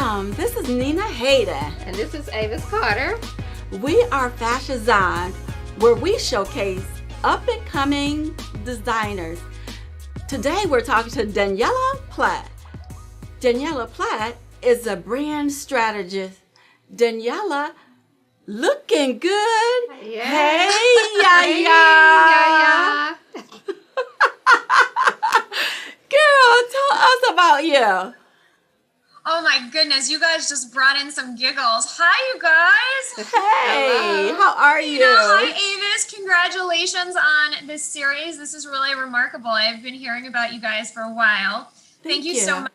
Welcome. This is Nina Hayden. And this is Avis Carter. We are FashAZON, where we showcase up-and-coming designers. Today we're talking to Daniella Platt. Daniella Platt is a brand strategist. Daniella, looking good. Yeah. Hey, Yaya. Yaya. Girl, tell us about you. Oh my goodness, you guys just brought in some giggles. Hi, you guys. Hey, Hello. how are you? Hi, Avis. Congratulations on this series. This is really remarkable. I've been hearing about you guys for a while. Thank you so much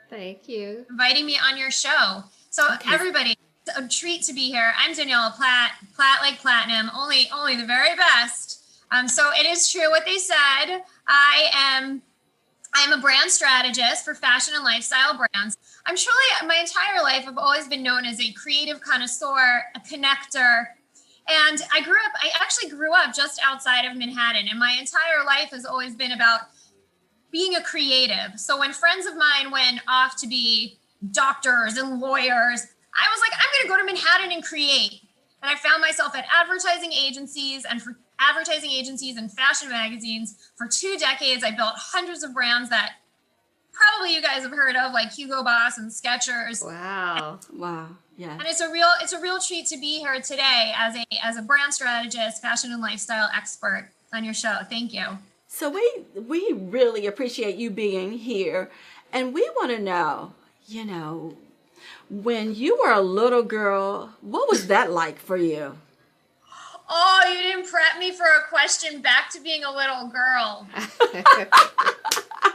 Thank you. for inviting me on your show. So everybody, it's a treat to be here. I'm Daniella Platt, Platt like platinum, only the very best. So it is true what they said. I'm a brand strategist for fashion and lifestyle brands. I'm truly, my entire life, I've always been known as a creative connoisseur, a connector. And I actually grew up just outside of Manhattan. And my entire life has always been about being a creative. So when friends of mine went off to be doctors and lawyers, I was like, I'm going to go to Manhattan and create. And I found myself at advertising agencies and fashion magazines for 2 decades. I built hundreds of brands that probably you guys have heard of, like Hugo Boss and Skechers. Wow. Wow. Yeah. And it's a real treat to be here today as a brand strategist, fashion and lifestyle expert on your show. Thank you. So we really appreciate you being here, and we want to know, when you were a little girl, what was that like for you? Oh, you didn't prep me for a question back to being a little girl.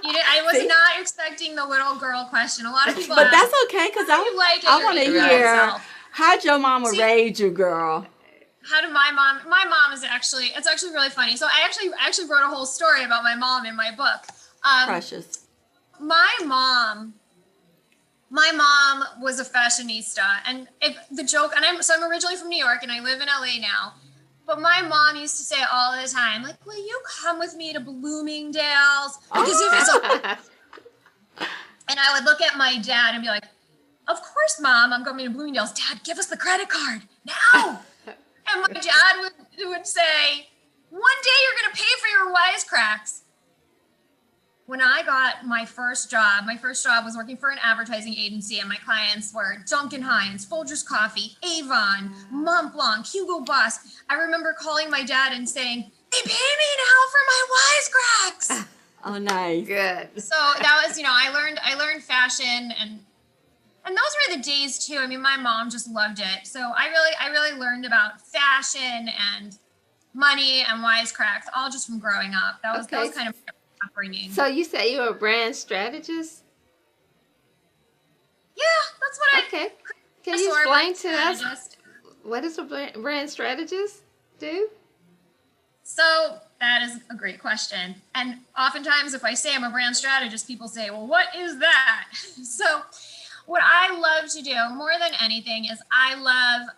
I was not expecting the little girl question. A lot of people But ask, that's okay, because I want to hear, how'd your mama raise you, girl? How did my mom is actually really funny. So I actually wrote a whole story about my mom in my book. Precious. My mom was a fashionista, and I'm originally from New York and I live in LA now. But my mom used to say all the time, like, will you come with me to Bloomingdale's? Because and I would look at my dad and be like, of course, Mom, I'm going to Bloomingdale's. Dad, give us the credit card now. And my dad would say, one day you're going to pay for your wisecracks. When I got my first job was working for an advertising agency, and my clients were Duncan Hines, Folgers Coffee, Avon, Montblanc, Hugo Boss. I remember calling my dad and saying, they pay me now for my wisecracks. Oh, nice. Good. So that was, I learned fashion, and those were the days too. I mean, my mom just loved it. So I really learned about fashion and money and wisecracks, all just from growing up. That was kind of upbringing. So you say you're a brand strategist? Yeah, that's what Okay. Can you explain to us what does a brand strategist do? So that is a great question. And oftentimes if I say I'm a brand strategist, people say, well, what is that? So what I love to do more than anything is I love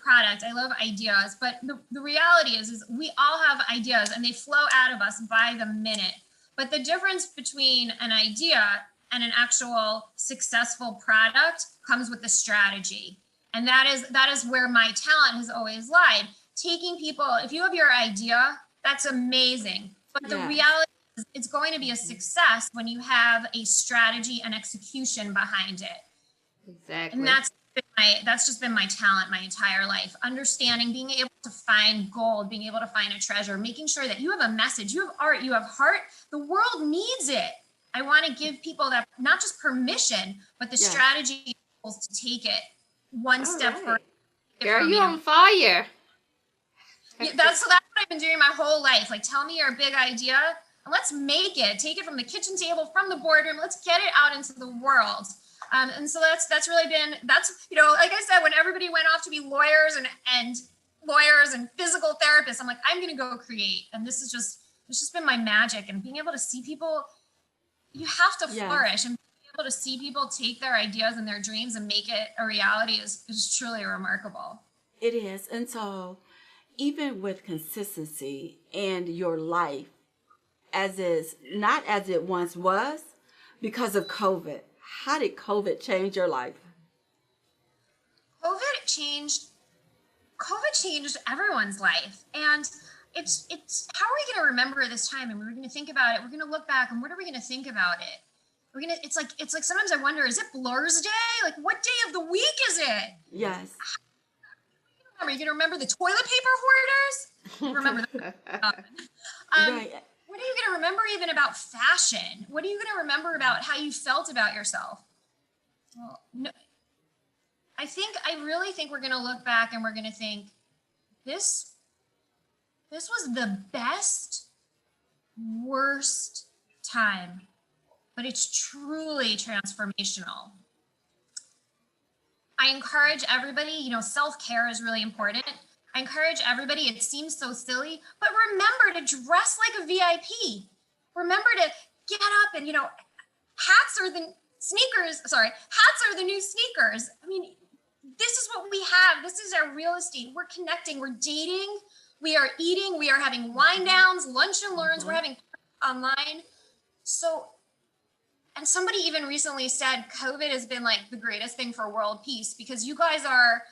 product. I love ideas. But the reality is we all have ideas and they flow out of us by the minute. But the difference between an idea and an actual successful product comes with the strategy. And that is where my talent has always lied. Taking people, if you have your idea, that's amazing. But the reality is it's going to be a success when you have a strategy and execution behind it. Exactly. And that's just been my talent my entire life. Understanding, being able to find gold, being able to find a treasure, making sure that you have a message, you have art, you have heart. The world needs it. I want to give people that, not just permission, but the strategy to take it one step further. Girl, you're on fire. That's what I've been doing my whole life. Like, tell me your big idea and let's make it. Take it from the kitchen table, from the boardroom. Let's get it out into the world. And so that's really been, like I said, when everybody went off to be lawyers and physical therapists, I'm like, I'm going to go create. And it's just been my magic, and being able to see people, you have to flourish, and being able to see people take their ideas and their dreams and make it a reality is truly remarkable. It is. And so even with consistency in your life, not as it once was, because of COVID, how did COVID change your life? changed everyone's life. And it's how are we going to remember this time? And we're going to think about it. We're going to look back and what are we going to think about it? It's like sometimes I wonder, is it Blur's Day? Like what day of the week is it? Yes. Are you going to remember the toilet paper hoarders? Remember that. Right. What are you going to remember even about fashion? What are you going to remember about how you felt about yourself? Well, no, I really think we're going to look back and we're going to think this was the best, worst time, but it's truly transformational. I encourage everybody, self-care is really important. I encourage everybody, it seems so silly, but remember to dress like a VIP. Remember to get up and, hats are the new sneakers. I mean, this is what we have. This is our real estate. We're connecting, we're dating, we are eating, we are having wine downs, lunch and learns, we're having online. So, and somebody even recently said COVID has been like the greatest thing for world peace because you guys are,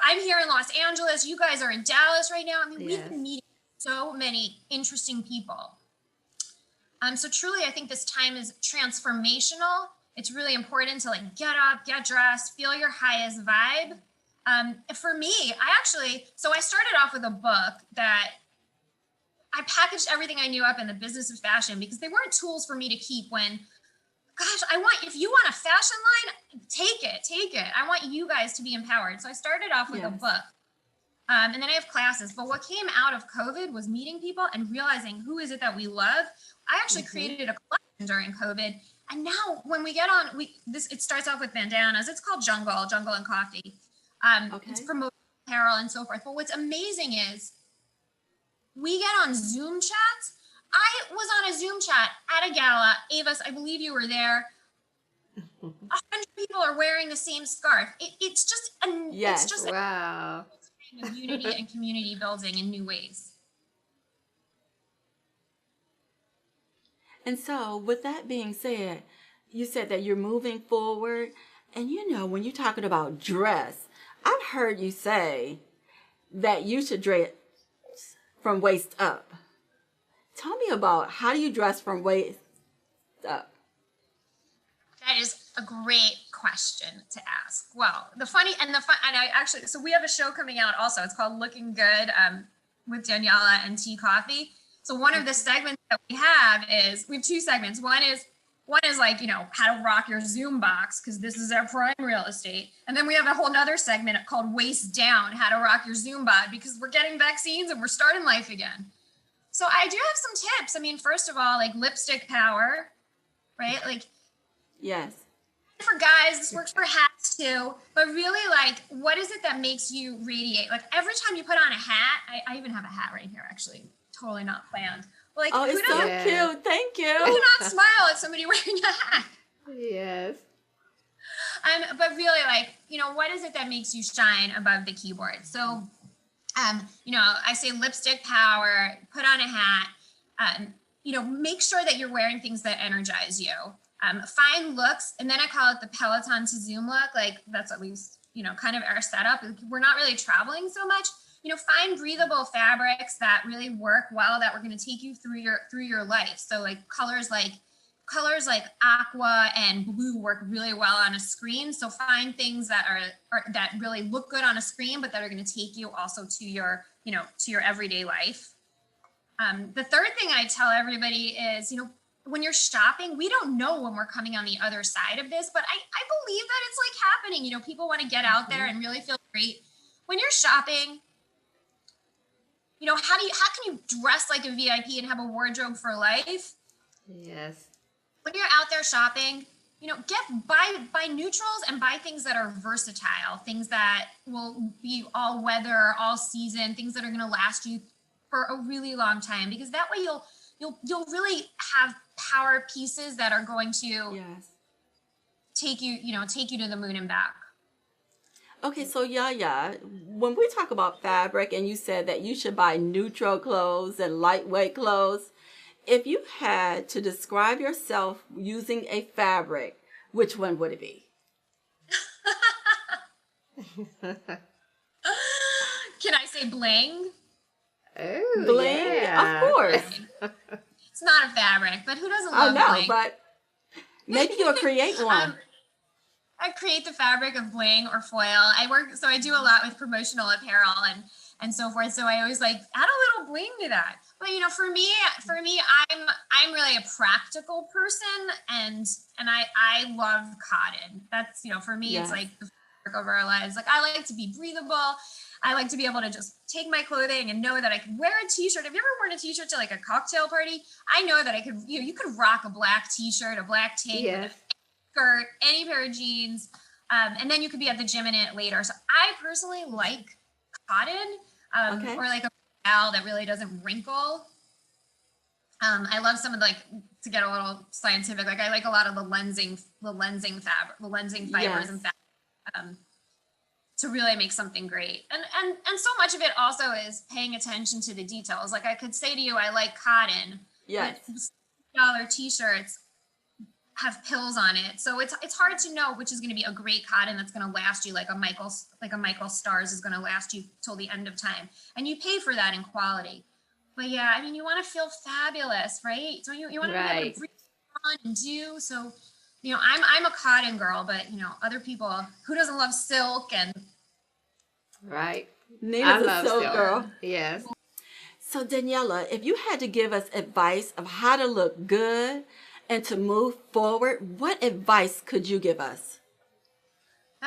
I'm here in Los Angeles, you guys are in Dallas right now. I mean, we've been meeting so many interesting people. So truly, I think this time is transformational. It's really important to get up, get dressed, feel your highest vibe. For me, I started off with a book that I packaged everything I knew up in the business of fashion because they weren't tools for me to keep when, gosh, if you want a fashion line, take it. I want you guys to be empowered. So I started off with a book. And then I have classes. But what came out of COVID was meeting people and realizing who is it that we love. I actually created a collection during COVID. And now when we get on, it starts off with bandanas. It's called Jungle and Coffee. It's promoting apparel and so forth. But what's amazing is we get on Zoom chats. I was on a Zoom chat at a gala. Avis, I believe you were there. 100 people are wearing the same scarf. It's just wow. Unity and community building in new ways. And so with that being said, you said that you're moving forward. And when you're talking about dress, I've heard you say that you should dress from waist up. Tell me about how do you dress from waist up? That is a great question to ask. Well, so we have a show coming out also. It's called Looking Good with Daniella and Tea Coffee. So one of the segments that we have we have two segments. One is how to rock your Zoom box, because this is our prime real estate. And then we have a whole nother segment called Waist Down, how to rock your Zoom bod, because we're getting vaccines and we're starting life again. So I do have some tips. I mean, first of all, lipstick power, right? Yes. For guys, this works for hats too. But really, what is it that makes you radiate? Every time you put on a hat, I even have a hat right here, actually, totally not planned. It's so cute. Thank you. Who not smile at somebody wearing a hat? Yes. But really, what is it that makes you shine above the keyboard? So, I say lipstick power, put on a hat, make sure that you're wearing things that energize you. Find looks, and then I call it the Peloton to Zoom look. That's at least, kind of our setup. We're not really traveling so much. Find breathable fabrics that really work well, that we're going to take you through your life. So colors like aqua and blue work really well on a screen. So find things that that really look good on a screen, but that are going to take you also to your everyday life. The third thing I tell everybody is, when you're shopping, we don't know when we're coming on the other side of this, but I believe that it's happening. People want to get out there and really feel great. When you're shopping, how can you dress like a VIP and have a wardrobe for life? Yes. When you're out there shopping, buy neutrals and buy things that are versatile, things that will be all weather, all season, things that are going to last you for a really long time, because that way you'll really have power pieces that are going to take you to the moon and back. Okay, so when we talk about fabric, and you said that you should buy neutral clothes and lightweight clothes, if you had to describe yourself using a fabric, which one would it be? say bling? Oh, Bling, yeah. of course. It's not a fabric, but who doesn't I love know, bling? but maybe you'll create one. I create the fabric of bling or foil. I do a lot with promotional apparel and so forth. So I always like add a little bling to that. But for me, I'm really a practical person, and I love cotton. That's for me, Yes. it's like the fabric of our lives. Like I like to be breathable. I like to be able to just take my clothing and know that I could wear a t-shirt. Have you ever worn a t-shirt to like a cocktail party? I know that I could. You could rock a black t-shirt, a black tank, Yes. skirt, any pair of jeans, and then you could be at the gym in it later. So I personally like cotton, Okay. or like a towel that really doesn't wrinkle. I love some of to get a little scientific. Like I like a lot of the lensing fibers Yes. and fabric, to really make something great. And so much of it also is paying attention to the details. Like I could say to you, I like cotton. Yes. But $60 t-shirts have pills on it, so it's hard to know which is going to be a great cotton that's going to last you, like a Michael Stars is going to last you till the end of time, and you pay for that in quality. But yeah, I mean, you want to feel fabulous, right? So you want to be able to breathe on and do. So I'm a cotton girl, but other people, who doesn't love silk? And Right. Nina's a love silk silk. girl. Yes. So Daniella, if you had to give us advice of how to look good and to move forward, what advice could you give us?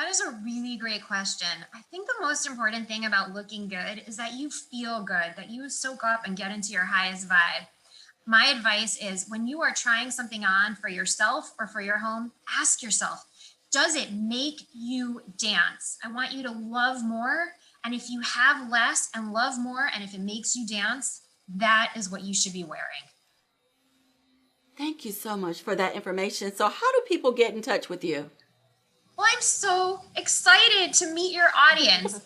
that is a really great question. I think the most important thing about looking good is that you feel good, that you soak up and get into your highest vibe. My advice is when you are trying something on for yourself or for your home, ask yourself, does it make you dance? I want you to love more. And if you have less and love more, and if it makes you dance, that is what you should be wearing. Thank you so much for that information. So how do people get in touch with you? Well, I'm so excited to meet your audience.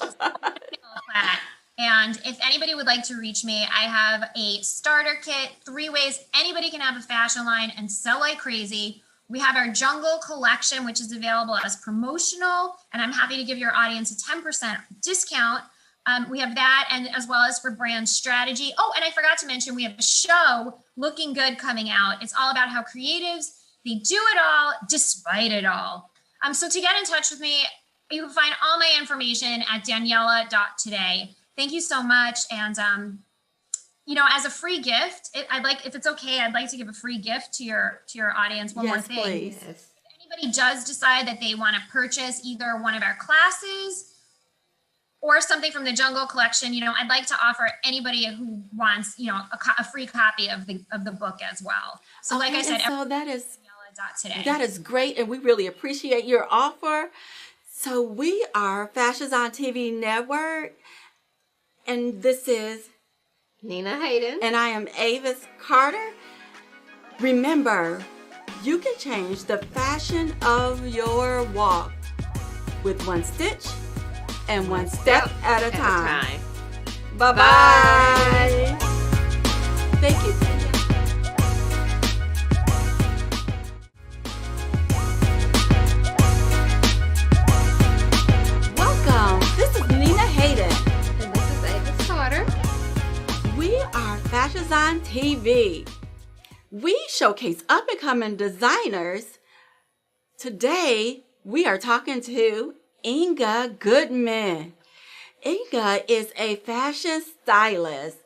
And if anybody would like to reach me, I have a starter kit, 3 ways anybody can have a fashion line and sell like crazy. We have our Jungle collection, which is available as promotional, and I'm happy to give your audience a 10% discount. We have that, and as well as for brand strategy. Oh, and I forgot to mention, we have a show, Looking Good, coming out. It's all about how creatives, they do it all despite it all. So to get in touch with me, you can find all my information at daniella.today. Thank you so much. And, as a free gift, if it's okay, I'd like to give a free gift to your audience. One more thing. Please. Yes. If anybody does decide that they want to purchase either one of our classes or something from the Jungle collection, I'd like to offer anybody who wants, a free copy of the book as well. So like I said, so that is today. That is great, and we really appreciate your offer. So we are FashAZON TV Network, and this is Nina Hayden. and I am Avis Carter. Remember, you can change the fashion of your walk with one stitch and one step at a time. Bye-bye. Bye. Thank you, Danielle. And this is Avis Carter. We are FashAZON TV. We showcase up-and-coming designers. Today, we are talking to Inga Goodman. Inga is a fashion stylist.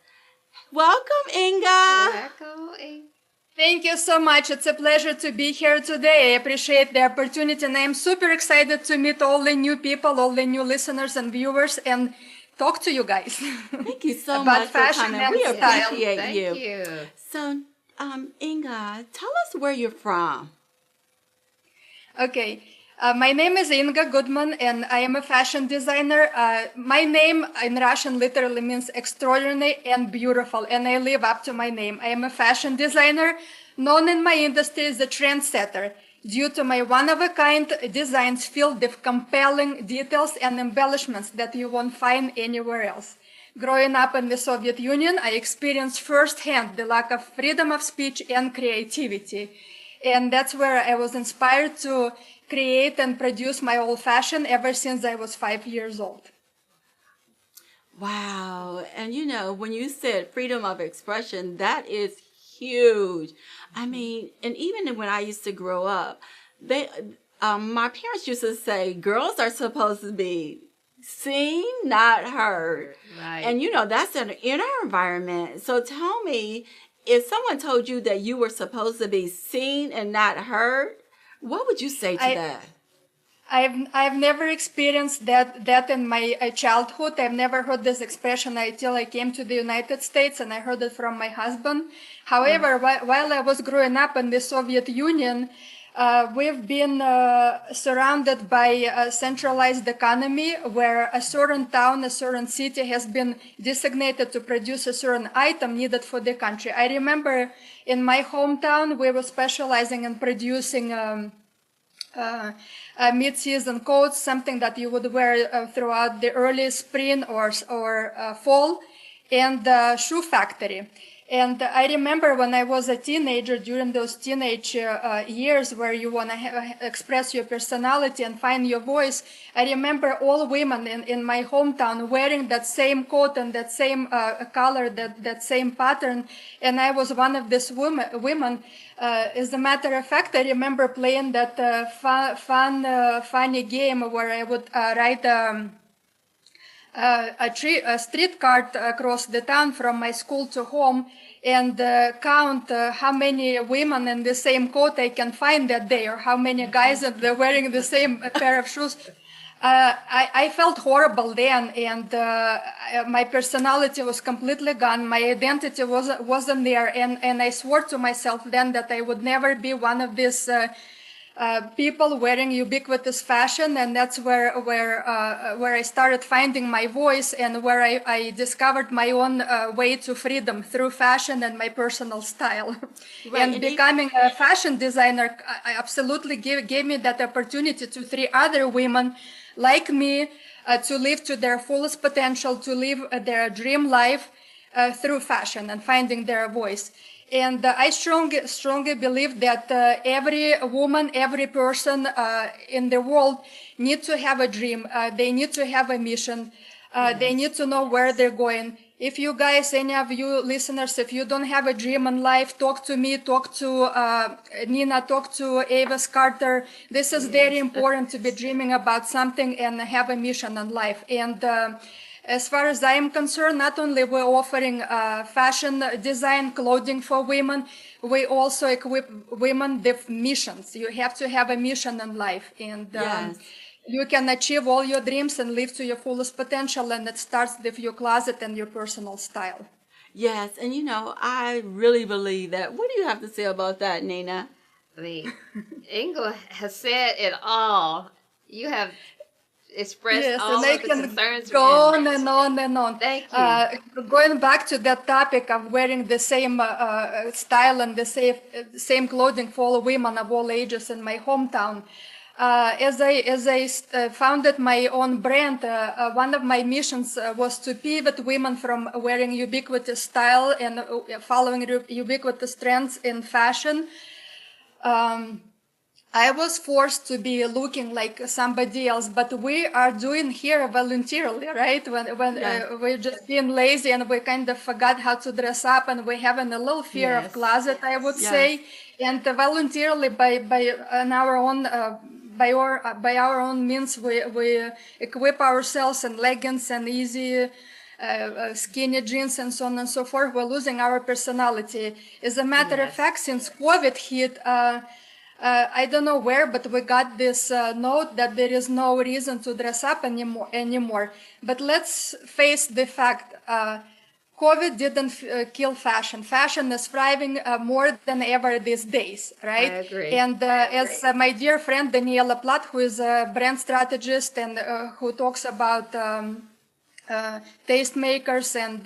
Welcome, Inga. Welcome, Inga. Thank you so much. It's a pleasure to be here today. I appreciate the opportunity, and I'm super excited to meet all the new people, all the new listeners and viewers, and talk to you guys. Thank you so About much for fashion coming. and We style. appreciate Thank you. So, Inga, tell us where you're from. Okay. My name is Inga Goodman, and I am a fashion designer. My name in Russian literally means extraordinary and beautiful, and I live up to my name. I am a fashion designer, known in my industry as a trendsetter, due to my one-of-a-kind designs filled with compelling details and embellishments that you won't find anywhere else. Growing up in the Soviet Union, I experienced firsthand the lack of freedom of speech and creativity. And that's where I was inspired to create and produce my own fashion ever since I was 5 years old. Wow. And when you said freedom of expression, that is huge. I mean, and even when I used to grow up, they my parents used to say girls are supposed to be seen, not heard. Right. And that's in our environment. So tell me, if someone told you that you were supposed to be seen and not heard, what would you say to that? I've never experienced that in my childhood. I've never heard this expression until I came to the United States, and I heard it from my husband. However, while I was growing up in the Soviet Union, we've been surrounded by a centralized economy where a certain town, a certain city has been designated to produce a certain item needed for the country. I remember in my hometown, we were specializing in producing mid-season coats, something that you would wear throughout the early spring or fall, and shoe factory. And I remember when I was a teenager, during those teenage years where you want to express your personality and find your voice, I remember all women in my hometown wearing that same coat and that same color, that same pattern. And I was one of these women. As a matter of fact, I remember playing that funny game where I would ride a street cart across the town from my school to home and count how many women in the same coat I can find that day, or how many guys that they're wearing the same pair of shoes. I felt horrible then, and my personality was completely gone. My identity wasn't there, and I swore to myself then that I would never be one of these people wearing ubiquitous fashion, and that's where I started finding my voice, and where I discovered my own way to freedom through fashion and my personal style. Right. And becoming a fashion designer absolutely gave me that opportunity to 3 other women like me to live to their fullest potential, to live their dream life through fashion and finding their voice. And I strongly believe that every woman, every person in the world need to have a dream. They need to have a mission. They need to know where they're going. If you guys, any of you listeners, if you don't have a dream in life, talk to me, talk to Nina, talk to Avis Carter. This is very important, to be dreaming about something and have a mission in life. And as far as I am concerned, not only we're offering fashion design, clothing for women, we also equip women with missions. You have to have a mission in life, and you can achieve all your dreams and live to your fullest potential, and it starts with your closet and your personal style. Yes, and I really believe that. What do you have to say about that, Nina? I mean, Inga has said it all. You have expressed all of the concerns. Go on and on and on. Thank you. Going back to that topic of wearing the same style and the same clothing for all women of all ages in my hometown. As I founded my own brand, one of my missions was to pivot women from wearing ubiquitous style and following ubiquitous trends in fashion. I was forced to be looking like somebody else, but we are doing here voluntarily, right? When we're just being lazy and we kind of forgot how to dress up, and we're having a little fear of closet, I would say, and voluntarily by our own means, we equip ourselves in leggings and easy skinny jeans and so on and so forth. We're losing our personality. As a matter of fact, since COVID hit, I don't know where, but we got this note that there is no reason to dress up anymore. But let's face the fact, COVID didn't kill fashion. Fashion is thriving more than ever these days, right? I agree. And as my dear friend Daniella Platt, who is a brand strategist and who talks about tastemakers and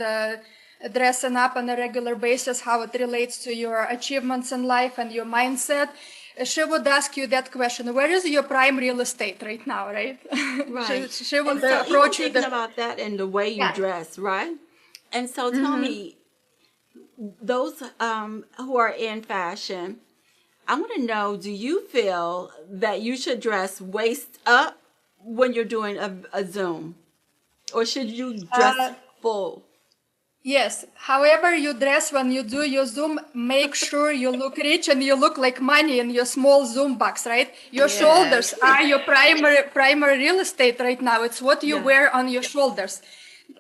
dressing up on a regular basis, how it relates to your achievements in life and your mindset, she would ask you that question: where is your prime real estate right now, right? Right. she would so approach you thinking about that and the way you dress, right? And so tell me, those who are in fashion, I want to know, do you feel that you should dress waist up when you're doing a Zoom? Or should you dress full. Yes. However you dress when you do your Zoom, make sure you look rich and you look like money in your small Zoom box, right? Your shoulders are your primary real estate right now. It's what you wear on your shoulders.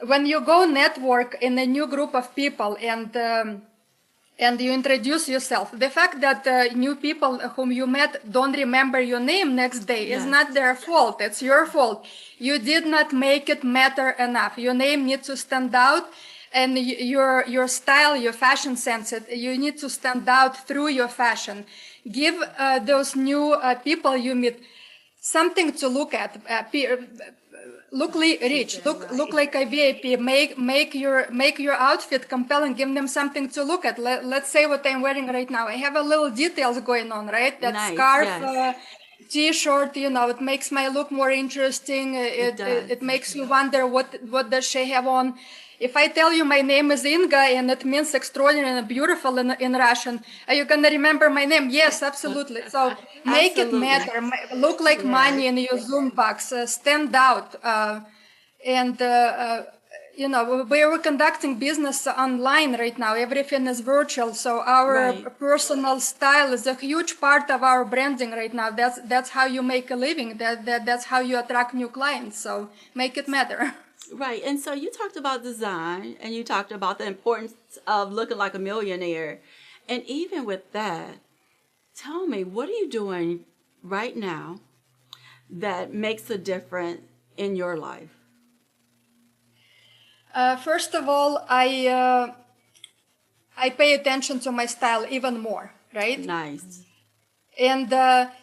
When you go network in a new group of people and you introduce yourself, the fact that new people whom you met don't remember your name next day is not their fault. It's your fault. You did not make it matter enough. Your name needs to stand out, and your style, your fashion sense, you need to stand out through your fashion. Give those new people you meet something to look at. Look rich. Look like a VIP. Make your outfit compelling. Give them something to look at. Let's say what I'm wearing right now. I have a little details going on, right? That scarf, T-shirt. It makes my look more interesting. It makes you wonder what does she have on. If I tell you my name is Inga and it means extraordinary and beautiful in Russian, are you gonna remember my name? Yes, absolutely. So make it matter. Look like money in your Zoom box. Stand out. We're conducting business online right now. Everything is virtual. So our personal style is a huge part of our branding right now. That's how you make a living. That's how you attract new clients. So make it matter. Right. And so you talked about design and you talked about the importance of looking like a millionaire. And even with that, tell me, what are you doing right now that makes a difference in your life? First of all, I pay attention to my style even more, right? Nice. And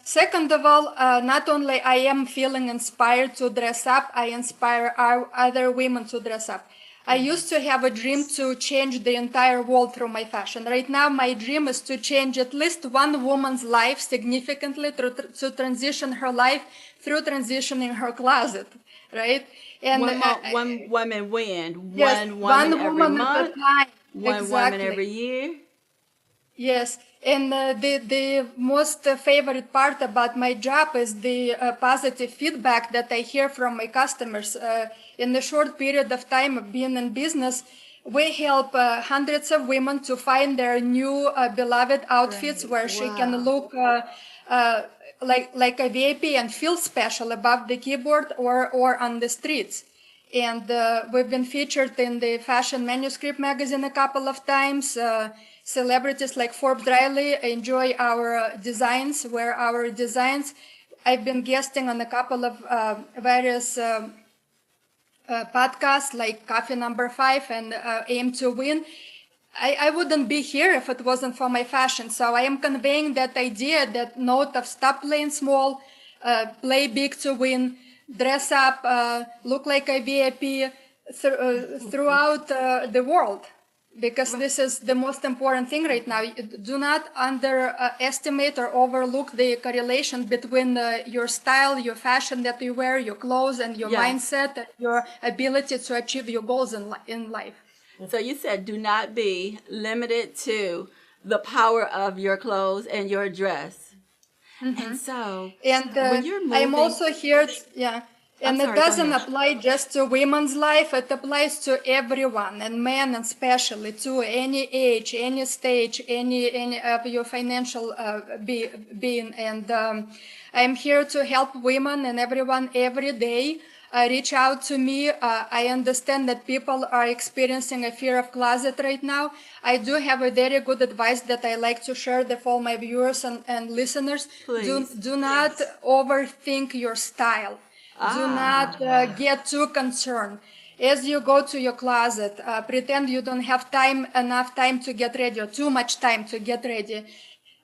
second of all, not only I am feeling inspired to dress up, I inspire other women to dress up. I used to have a dream to change the entire world through my fashion. Right now, my dream is to change at least one woman's life significantly to transition her life through transitioning her closet, right? And one woman when? Yes, one woman every month? At a time. One woman every year? Yes, and the most favorite part about my job is the positive feedback that I hear from my customers. In the short period of time of being in business, we help hundreds of women to find their new beloved outfits where she can look like a VIP and feel special above the keyboard or on the streets. And we've been featured in the Fashion Manuscript magazine a couple of times. Celebrities like Forbes Riley enjoy our designs, wear our designs. I've been guesting on a couple of various podcasts like Coffee Number 5 and Aim to Win. I wouldn't be here if it wasn't for my fashion. So I am conveying that idea, that note of stop playing small, play big to win, dress up, look like a VIP throughout the world. Because this is the most important thing right now. Do not underestimate or overlook the correlation between your style, your fashion that you wear, your clothes, and your mindset, and your ability to achieve your goals in life. So you said do not be limited to the power of your clothes and your dress. And so when you're moving... I'm also here, and it doesn't apply just to women's life. It applies to everyone, and men especially, to any age, any stage, any of your financial being. And I'm here to help women and everyone every day. Reach out to me. I understand that people are experiencing a fear of closet right now. I do have a very good advice that I like to share with all my viewers and listeners. Do not overthink your style. Do not get too concerned. As you go to your closet, pretend you don't have enough time to get ready, or too much time to get ready.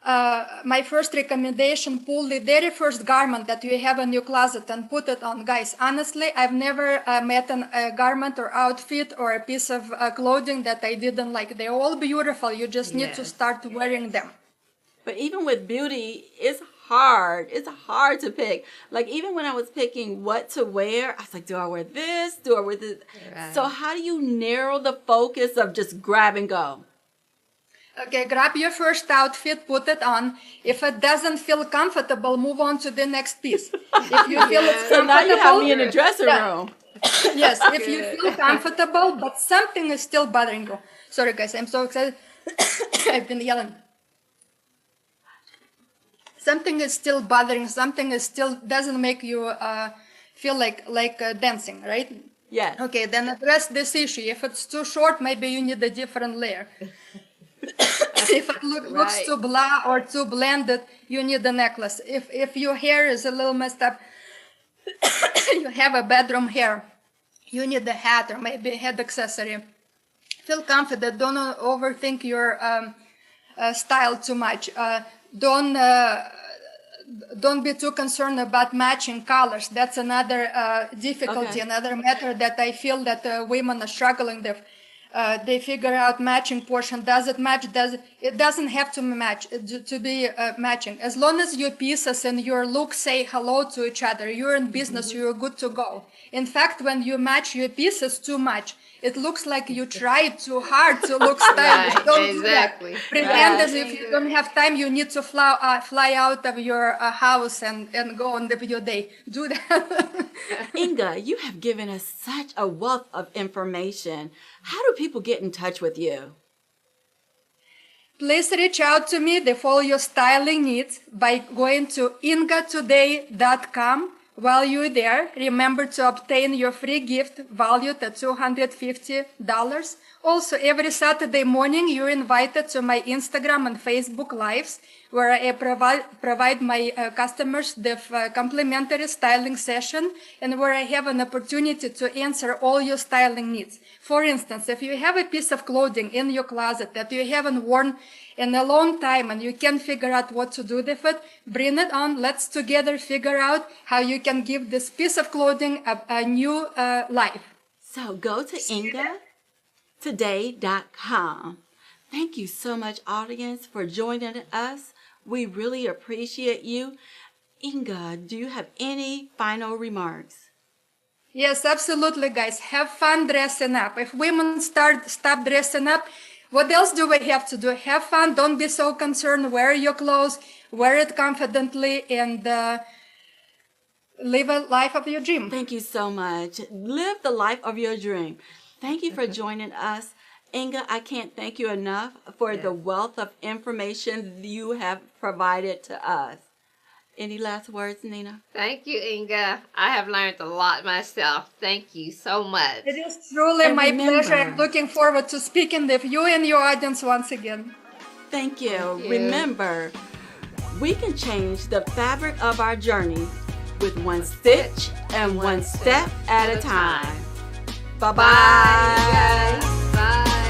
My first recommendation, pull the very first garment that you have in your closet and put it on. Guys, honestly, I've never met a garment or outfit or a piece of clothing that I didn't like. They're all beautiful. You just need to start wearing them. But even with beauty, it's hard. It's hard to pick. Like, even when I was picking what to wear, I was like, do I wear this? Do I wear this? Right. So how do you narrow the focus of just grab and go? Okay, grab your first outfit, put it on. If it doesn't feel comfortable, move on to the next piece. If you feel it's comfortable, so now you have me in the dressing room. Yes, if you feel comfortable, but something is still bothering you. Sorry, guys, I'm so excited. I've been yelling. Something is still bothering. Something is still doesn't make you feel like dancing, right? Yes. Okay, then address this issue. If it's too short, maybe you need a different layer. If it looks too blah or too blended, you need a necklace. If your hair is a little messed up, you have a bedroom hair, you need a hat or maybe a head accessory. Feel confident. Don't overthink your style too much. Don't be too concerned about matching colors. That's another difficulty, another matter that I feel that women are struggling with. They figure out matching portion. Does it match? It doesn't have to match to be matching. As long as your pieces and your look say hello to each other, you're in business. You're good to go. In fact, when you match your pieces too much, it looks like you tried too hard to look stylish. Don't do that. Pretend as if you don't have time. You need to fly out of your house and go on with your day. Do that. Inga, you have given us such a wealth of information. How do people get in touch with you? Please reach out to me for all your styling needs by going to ingatoday.com. While you're there, remember to obtain your free gift valued at $250. Also, every Saturday morning, you're invited to my Instagram and Facebook Lives, where I provide my customers with complimentary styling session and where I have an opportunity to answer all your styling needs. For instance, if you have a piece of clothing in your closet that you haven't worn in a long time and you can't figure out what to do with it, bring it on. Let's together figure out how you can give this piece of clothing a new life. So go to ingatoday.com. Thank you so much, audience, for joining us. We really appreciate you. Inga, do you have any final remarks? Yes, absolutely, guys. Have fun dressing up. If women stop dressing up, what else do we have to do? Have fun. Don't be so concerned. Wear your clothes. Wear it confidently and live a life of your dream. Thank you so much. Live the life of your dream. Thank you for joining us. Inga, I can't thank you enough for the wealth of information you have provided to us. Any last words, Nina? Thank you, Inga. I have learned a lot myself. Thank you so much. It is truly my pleasure. I'm looking forward to speaking with you and your audience once again. Thank you. Remember, we can change the fabric of our journey with one stitch and one step at a time. Bye-bye.